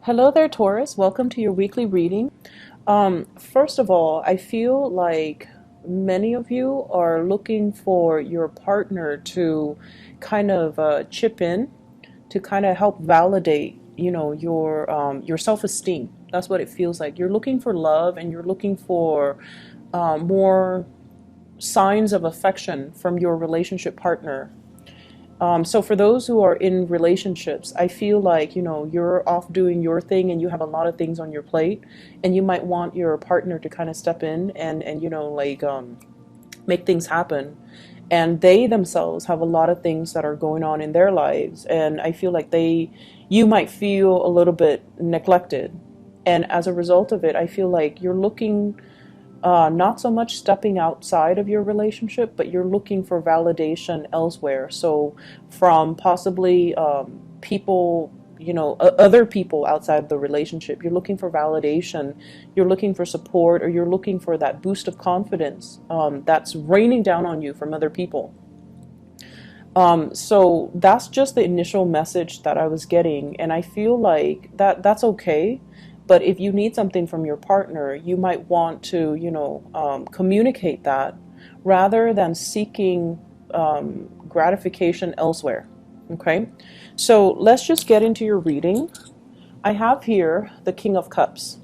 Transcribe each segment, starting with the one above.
Hello there, Taurus. Welcome to your weekly reading. First of all, I feel like many of you are looking for your partner to kind of chip in to kind of help validate, your self-esteem. That's what it feels like. You're looking for love and you're looking for more signs of affection from your relationship partner. So for those who are in relationships, I feel like, you're off doing your thing and you have a lot of things on your plate and you might want your partner to kind of step in and make things happen. And they themselves have a lot of things that are going on in their lives. And I feel like you might feel a little bit neglected. And as a result of it, I feel like you're looking not so much stepping outside of your relationship, but you're looking for validation elsewhere. So, from possibly people, other people outside of the relationship, you're looking for validation, you're looking for support, or you're looking for that boost of confidence that's raining down on you from other people. So that's just the initial message that I was getting, and I feel like that's okay. But if you need something from your partner, you might want to, communicate that rather than seeking gratification elsewhere. Okay, so let's just get into your reading. I have here the King of Cups,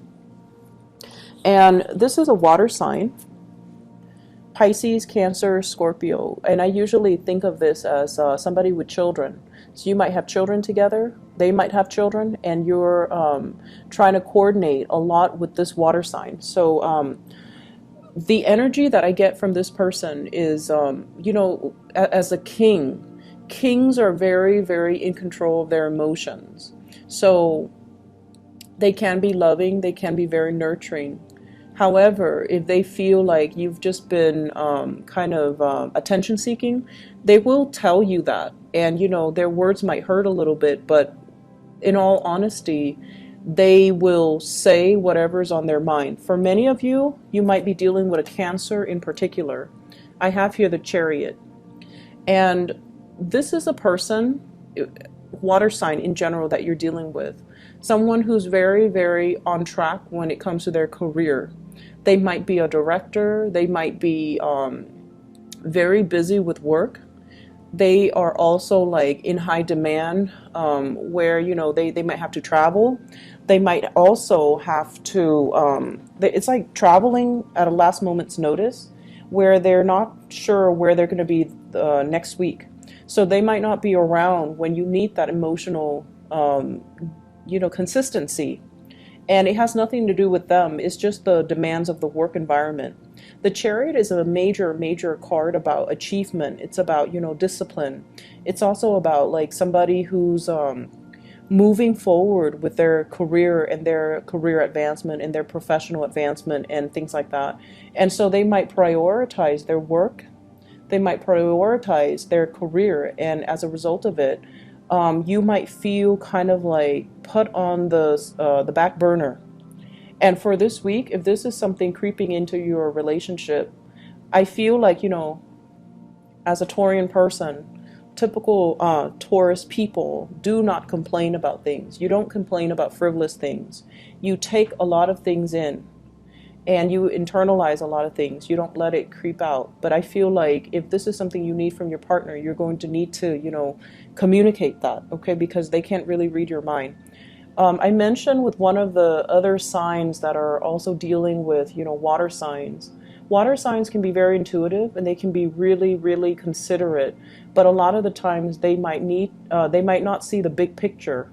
and this is a water sign. Pisces, Cancer, Scorpio, and I usually think of this as somebody with children. So you might have children together, they might have children, and you're trying to coordinate a lot with this water sign. So the energy that I get from this person is, as a king, kings are very, very in control of their emotions. So they can be loving, they can be very nurturing. However, if they feel like you've just been attention seeking, they will tell you that. And, their words might hurt a little bit, but in all honesty, they will say whatever's on their mind. For many of you, you might be dealing with a Cancer in particular. I have here the Chariot. And this is a person, water sign in general, that you're dealing with. Someone who's very, very on track when it comes to their career. They might be a director. They might be very busy with work. They are also like in high demand where, they might have to travel. They might also have to, it's like traveling at a last moment's notice where they're not sure where they're going to be next week. So they might not be around when you need that emotional, consistency. And it has nothing to do with them. It's just the demands of the work environment. The Chariot is a major, major card about achievement. It's about, discipline. It's also about like somebody who's moving forward with their career and their career advancement and their professional advancement and things like that. And so they might prioritize their work. They might prioritize their career. And as a result of it, you might feel kind of like put on the back burner. And for this week, if this is something creeping into your relationship, I feel like, as a Taurian person, typical Taurus people do not complain about things. You don't complain about frivolous things. You take a lot of things in and you internalize a lot of things. You don't let it creep out. But I feel like if this is something you need from your partner, you're going to need to, communicate that, okay? Because they can't really read your mind. I mentioned with one of the other signs that are also dealing with, water signs. Water signs can be very intuitive and they can be really, really considerate. But a lot of the times they might not see the big picture.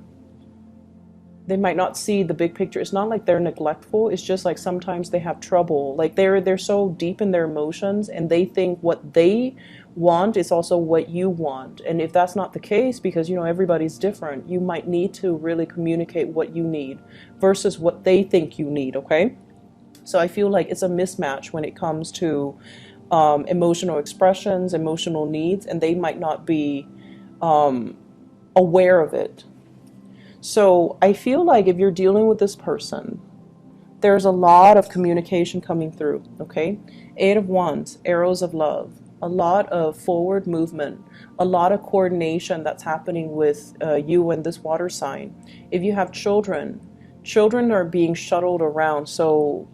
They might not see the big picture. It's not like they're neglectful. It's just like sometimes they have trouble. Like they're so deep in their emotions and they think what they want is also what you want. And if that's not the case, because everybody's different, you might need to really communicate what you need versus what they think you need, okay? So I feel like it's a mismatch when it comes to emotional expressions, emotional needs, and they might not be aware of it. So I feel like if you're dealing with this person, there's a lot of communication coming through, okay? 8 of Wands, arrows of love, a lot of forward movement, a lot of coordination that's happening with you and this water sign. If you have children, Children are being shuttled around, so,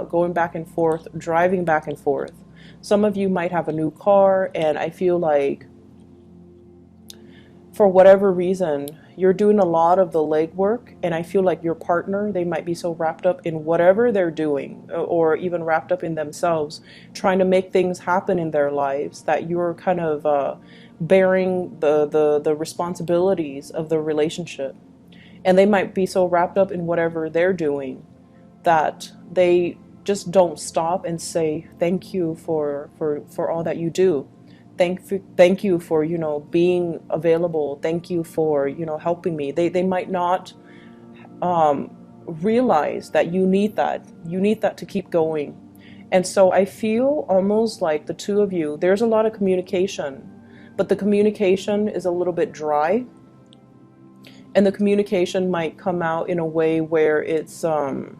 going back and forth, driving back and forth. Some of you might have a new car, and I feel like for whatever reason, you're doing a lot of the legwork, and I feel like your partner, they might be so wrapped up in whatever they're doing, or even wrapped up in themselves, trying to make things happen in their lives, that you're kind of bearing the responsibilities of the relationship. And they might be so wrapped up in whatever they're doing that they just don't stop and say thank you for all that you do. Thank you for, being available. Thank you for, helping me. They might not realize that you need that. You need that to keep going. And so I feel almost like the two of you, there's a lot of communication, but the communication is a little bit dry. And the communication might come out in a way where it's sort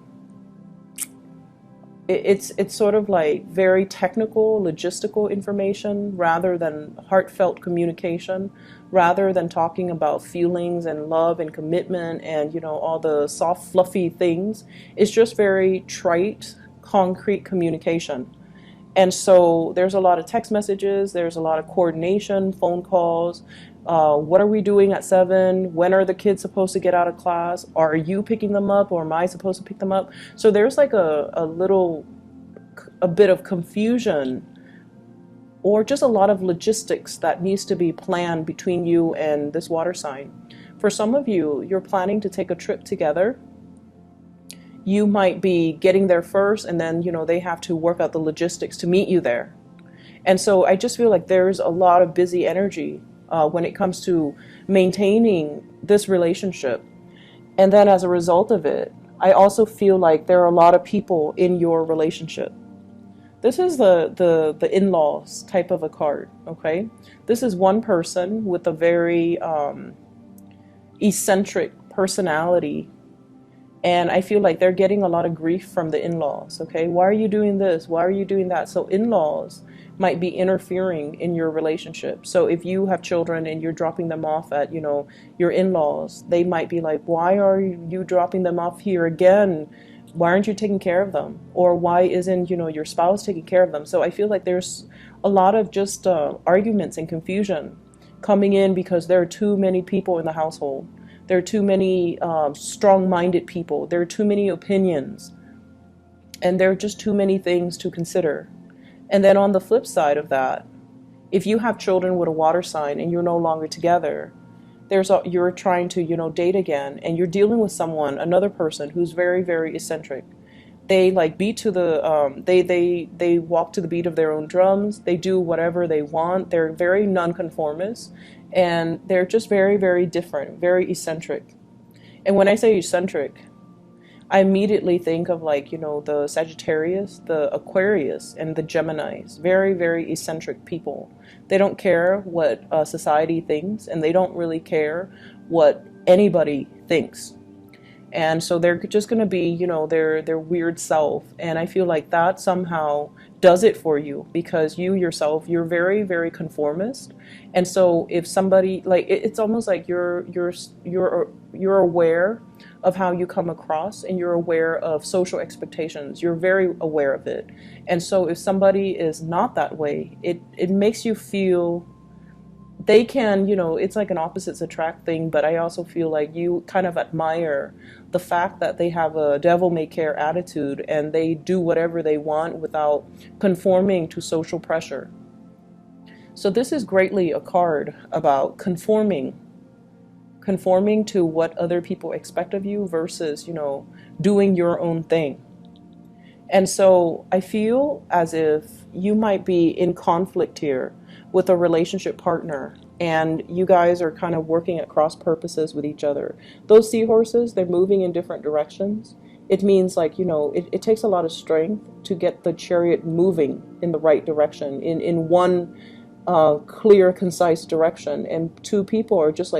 of like very technical, logistical information rather than heartfelt communication, rather than talking about feelings and love and commitment and, all the soft, fluffy things. It's just very trite, concrete communication. And so there's a lot of text messages, there's a lot of coordination, phone calls. What are we doing at 7? When are the kids supposed to get out of class? Are you picking them up, or am I supposed to pick them up? So there's like a bit of confusion, or just a lot of logistics that needs to be planned between you and this water sign. For some of you, you're planning to take a trip together. You might be getting there first, and then, they have to work out the logistics to meet you there. And so I just feel like there's a lot of busy energy when it comes to maintaining this relationship. And then as a result of it, I also feel like there are a lot of people in your relationship. This is the in-laws type of a card, okay? This is one person with a very eccentric personality. And I feel like they're getting a lot of grief from the in-laws, okay? Why are you doing this? Why are you doing that? So in-laws might be interfering in your relationship. So if you have children and you're dropping them off at, your in-laws, they might be like, why are you dropping them off here again? Why aren't you taking care of them? Or why isn't, your spouse taking care of them? So I feel like there's a lot of just arguments and confusion coming in because there are too many people in the household. There are too many strong-minded people. There are too many opinions. And there are just too many things to consider. And then on the flip side of that, if you have children with a water sign and you're no longer together, you're trying to, date again, and you're dealing with someone, another person who's very, very eccentric. They like beat to the, they walk to the beat of their own drums. They do whatever they want. They're very nonconformist, and they're just very, very different, very eccentric. And when I say eccentric, I immediately think of the Sagittarius, the Aquarius, and the Geminis. Very, very eccentric people. They don't care what society thinks, and they don't really care what anybody thinks. And so they're just going to be, their weird self. And I feel like that somehow does it for you, because you yourself, you're very, very conformist. And so if somebody, it's almost like you're aware of how you come across, and you're aware of social expectations. You're very aware of it. And so if somebody is not that way, it makes you feel they can, it's like an opposites attract thing, but I also feel like you kind of admire the fact that they have a devil-may-care attitude, and they do whatever they want without conforming to social pressure. So this is greatly a card about conforming to what other people expect of you versus, doing your own thing. And so I feel as if you might be in conflict here with a relationship partner, and you guys are kind of working at cross purposes with each other. Those seahorses, they're moving in different directions. It means it takes a lot of strength to get the chariot moving in the right direction, in one clear, concise direction. And two people are just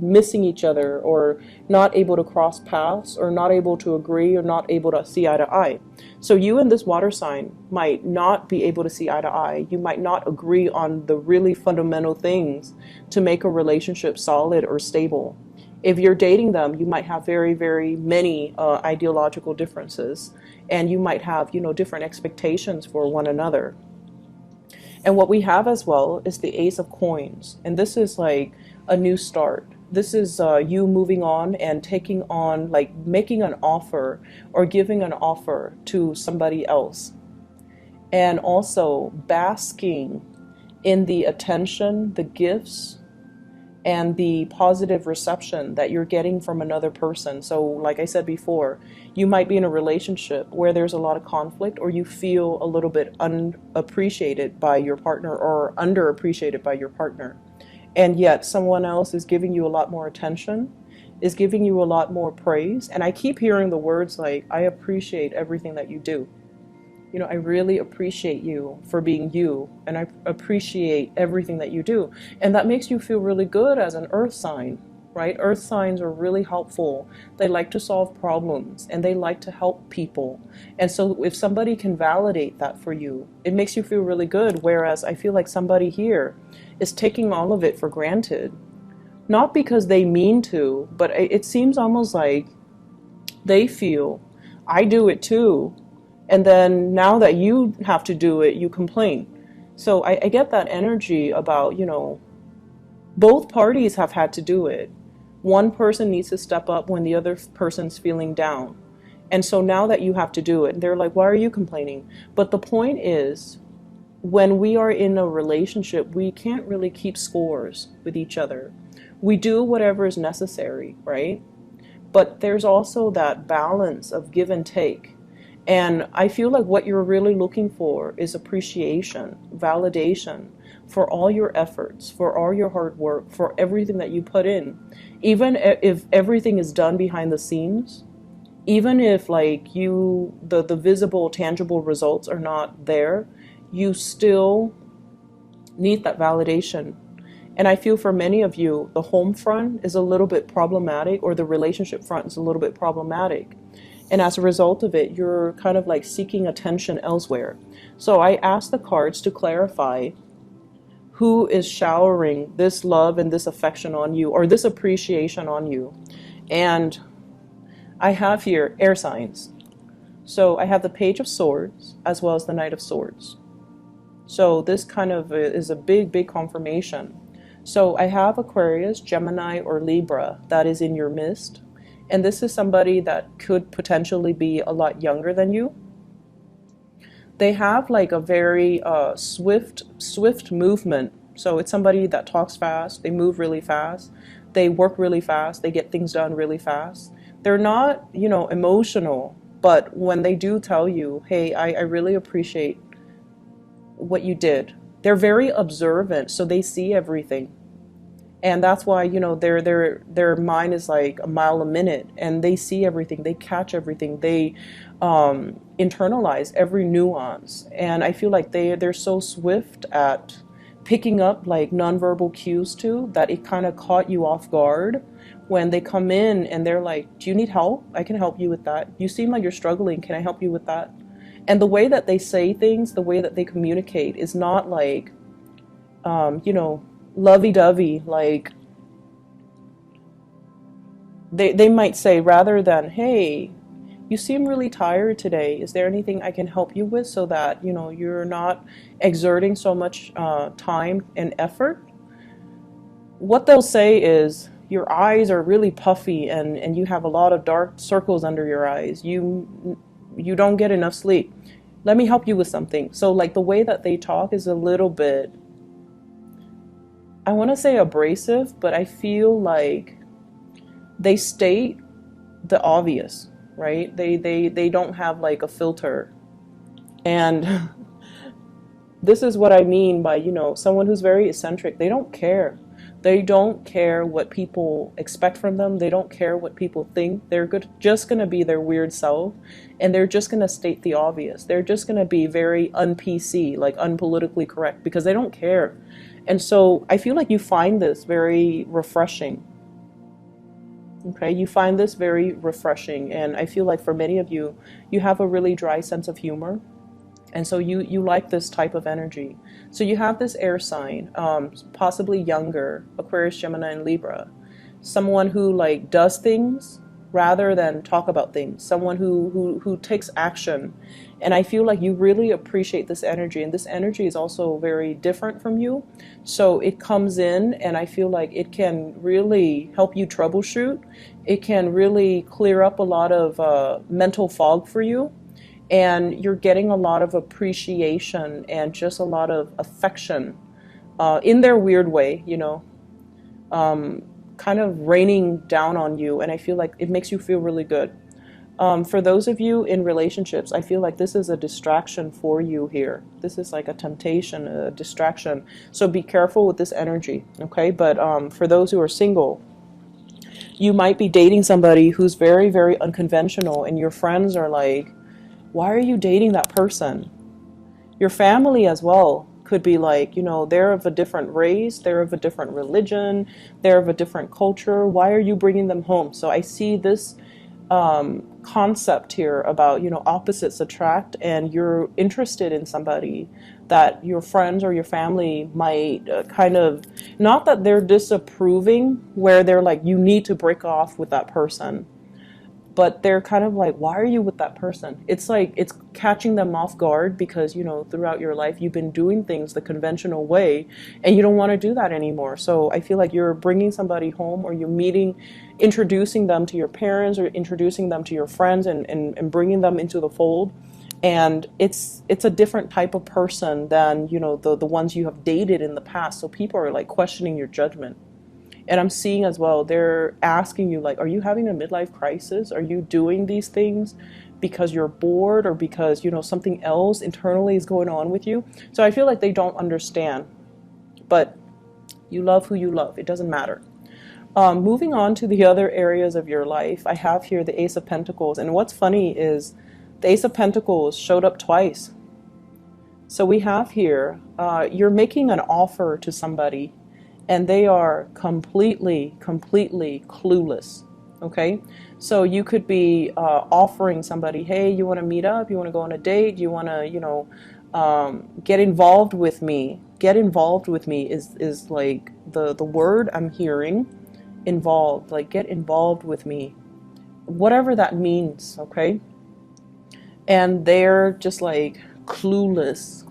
missing each other, or not able to cross paths, or not able to agree, or not able to see eye to eye. So you and this water sign might not be able to see eye to eye. You might not agree on the really fundamental things to make a relationship solid or stable. If you're dating them, you might have very, very many ideological differences, and you might have, different expectations for one another. And what we have as well is the Ace of Coins. And this is like a new start. This is you moving on and taking on, like making an offer or giving an offer to somebody else. And also basking in the attention, the gifts, and the positive reception that you're getting from another person. So like I said before, you might be in a relationship where there's a lot of conflict, or you feel a little bit unappreciated by your partner or underappreciated by your partner. And yet someone else is giving you a lot more attention, is giving you a lot more praise. And I keep hearing the words like, I appreciate everything that you do. I really appreciate you for being you, and I appreciate everything that you do. And that makes you feel really good as an earth sign, right? Earth signs are really helpful. They like to solve problems and they like to help people. And so if somebody can validate that for you, it makes you feel really good. Whereas I feel like somebody here is taking all of it for granted. Not because they mean to, but it seems almost like they feel, I do it too. And then now that you have to do it, you complain. So I get that energy about, both parties have had to do it. One person needs to step up when the other person's feeling down. And so now that you have to do it, they're like, why are you complaining? But the point is, when we are in a relationship, we can't really keep scores with each other. We do whatever is necessary, right? But there's also that balance of give and take. And I feel like what you're really looking for is appreciation, validation for all your efforts, for all your hard work, for everything that you put in. Even if everything is done behind the scenes, even if like the visible, tangible results are not there, you still need that validation. And I feel for many of you, the home front is a little bit problematic, or the relationship front is a little bit problematic. And as a result of it, you're kind of like seeking attention elsewhere. So I asked the cards to clarify who is showering this love and this affection on you, or this appreciation on you. And I have here air signs. So I have the Page of Swords as well as the Knight of Swords. So this kind of is a big, big confirmation. So I have Aquarius, Gemini, or Libra that is in your midst. And this is somebody that could potentially be a lot younger than you. They have like a very swift movement. So it's somebody that talks fast, they move really fast, they work really fast, they get things done really fast. They're not, emotional, but when they do tell you, hey, I really appreciate what you did. They're very observant, so they see everything. And that's why, their mind is like a mile a minute, and they see everything, they catch everything, they internalize every nuance. And I feel like they're so swift at picking up like nonverbal cues too, that it kind of caught you off guard when they come in and they're like, do you need help? I can help you with that. You seem like you're struggling. Can I help you with that? And the way that they say things, the way that they communicate is not like, lovey-dovey. Like they might say, rather than, hey, you seem really tired today, is there anything I can help you with, so that you're not exerting so much time and effort? What they'll say is, your eyes are really puffy and you have a lot of dark circles under your eyes, you don't get enough sleep, let me help you with something. So like the way that they talk is a little bit, I want to say abrasive, but I feel like they state the obvious, right? They don't have like a filter. And this is what I mean by, someone who's very eccentric. They don't care. They don't care what people expect from them. They don't care what people think. They're just going to be their weird self, and they're just going to state the obvious. They're just going to be very un-PC, like unpolitically correct, because they don't care. And so I feel like you find this very refreshing. Okay, you find this very refreshing. And I feel like for many of you, you have a really dry sense of humor. And so you like this type of energy. So you have this air sign, possibly younger, Aquarius, Gemini, and Libra. someone who like does things rather than talk about things, someone who takes action. And I feel like you really appreciate this energy, and this energy is also very different from you. So it comes in, and I feel like it can really help you troubleshoot. It can really clear up a lot of mental fog for you, and you're getting a lot of appreciation and just a lot of affection in their weird way, kind of raining down on you. And I feel like it makes you feel really good. For those of you in relationships, I feel like this is a distraction for you here. This is like a temptation, a distraction. So be careful with this energy, okay? But for those who are single, you might be dating somebody who's very, very unconventional, and your friends are like, why are you dating that person? Your family as well could be like, they're of a different race, they're of a different religion, they're of a different culture. Why are you bringing them home? So I see this concept here about, opposites attract, and you're interested in somebody that your friends or your family might kind of, not that they're disapproving, where they're like, you need to break off with that person, but they're kind of like, why are you with that person? It's like, it's catching them off guard because, throughout your life, you've been doing things the conventional way, and you don't want to do that anymore. So I feel like you're bringing somebody home, or you're introducing them to your parents, or introducing them to your friends, and bringing them into the fold. And it's a different type of person than, the ones you have dated in the past. So people are like questioning your judgment. And I'm seeing as well, they're asking you like, are you having a midlife crisis? Are you doing these things because you're bored, or because, something else internally is going on with you? So I feel like they don't understand, but you love who you love. It doesn't matter. Moving on to the other areas of your life, I have here the Ace of Pentacles. And what's funny is the Ace of Pentacles showed up twice. So we have here, you're making an offer to somebody, and they are completely clueless, okay? So you could be offering somebody, hey, you want to meet up? You want to go on a date? You want to, get involved with me? Get involved with me is like the word I'm hearing, involved, like get involved with me, whatever that means, okay? And they're just like clueless.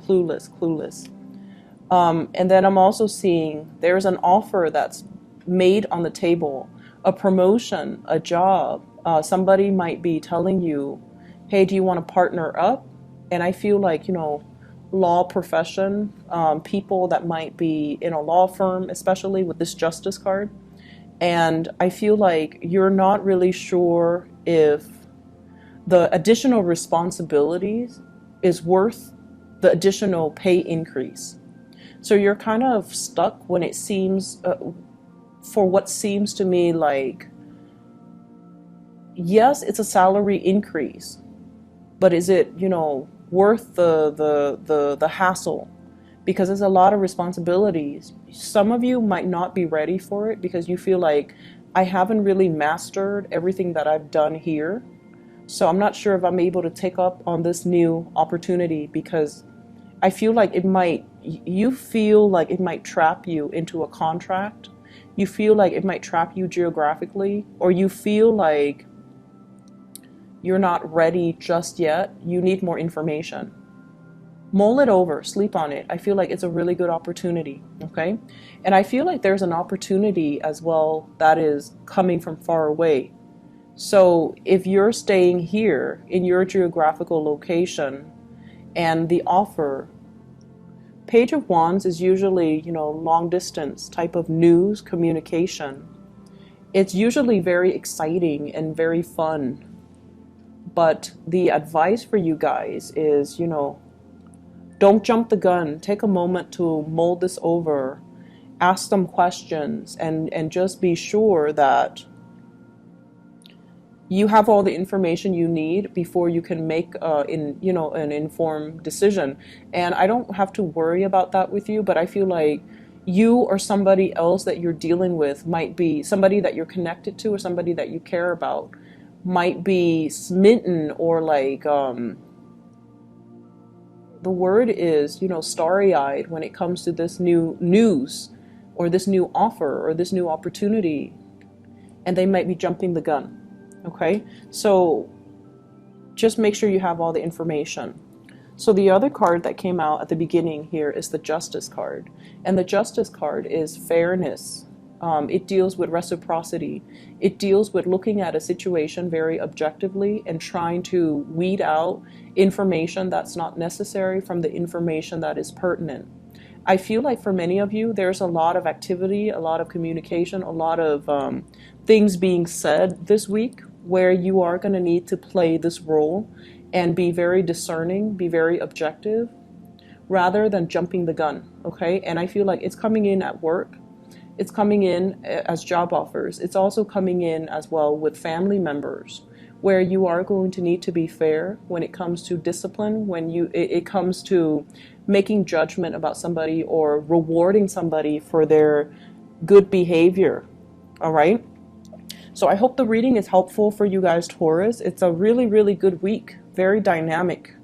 And then I'm also seeing there's an offer that's made on the table, a promotion, a job. Somebody might be telling you, hey, do you want to partner up? And I feel like, law profession, people that might be in a law firm, especially with this Justice card. And I feel like you're not really sure if the additional responsibilities is worth the additional pay increase. So you're kind of stuck when it seems, for what seems to me like, yes, it's a salary increase, but is it, worth the hassle? Because there's a lot of responsibilities. Some of you might not be ready for it because you feel like, I haven't really mastered everything that I've done here. So I'm not sure if I'm able to take up on this new opportunity, because I feel like you feel like it might trap you into a contract. You feel like it might trap you geographically, or you feel like you're not ready just yet. You need more information. Mull it over, sleep on it. I feel like it's a really good opportunity, okay? And I feel like there's an opportunity as well that is coming from far away. So if you're staying here in your geographical location, and the offer, Page of Wands is usually, long distance type of news communication. It's usually very exciting and very fun. But the advice for you guys is, don't jump the gun. Take a moment to mull this over, ask some questions, and just be sure that you have all the information you need before you can make an informed decision. And I don't have to worry about that with you, but I feel like you or somebody else that you're dealing with might be somebody that you're connected to, or somebody that you care about might be smitten, or like the word is, starry-eyed when it comes to this new news, or this new offer, or this new opportunity. and they might be jumping the gun. Okay, so just make sure you have all the information. So the other card that came out at the beginning here is the Justice card. And the Justice card is fairness. It deals with reciprocity. It deals with looking at a situation very objectively and trying to weed out information that's not necessary from the information that is pertinent. I feel like for many of you, there's a lot of activity, a lot of communication, a lot of things being said this week where you are going to need to play this role and be very discerning, be very objective, rather than jumping the gun, okay? And I feel like it's coming in at work. It's coming in as job offers. It's also coming in as well with family members, where you are going to need to be fair when it comes to discipline, when it comes to making judgment about somebody or rewarding somebody for their good behavior, all right? So I hope the reading is helpful for you guys, Taurus. It's a really, really good week, very dynamic.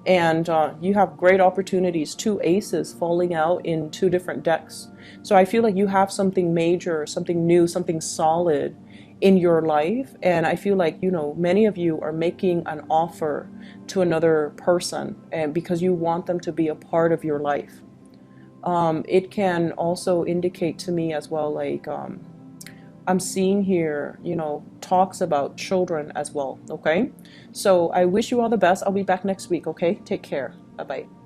And you have great opportunities, 2 aces falling out in 2 different decks. So I feel like you have something major, something new, something solid in your life. And I feel like, you know, many of you are making an offer to another person and because you want them to be a part of your life. It can also indicate to me as well, like, I'm seeing here, you know, talks about children as well, okay? So I wish you all the best. I'll be back next week, okay? Take care. Bye-bye.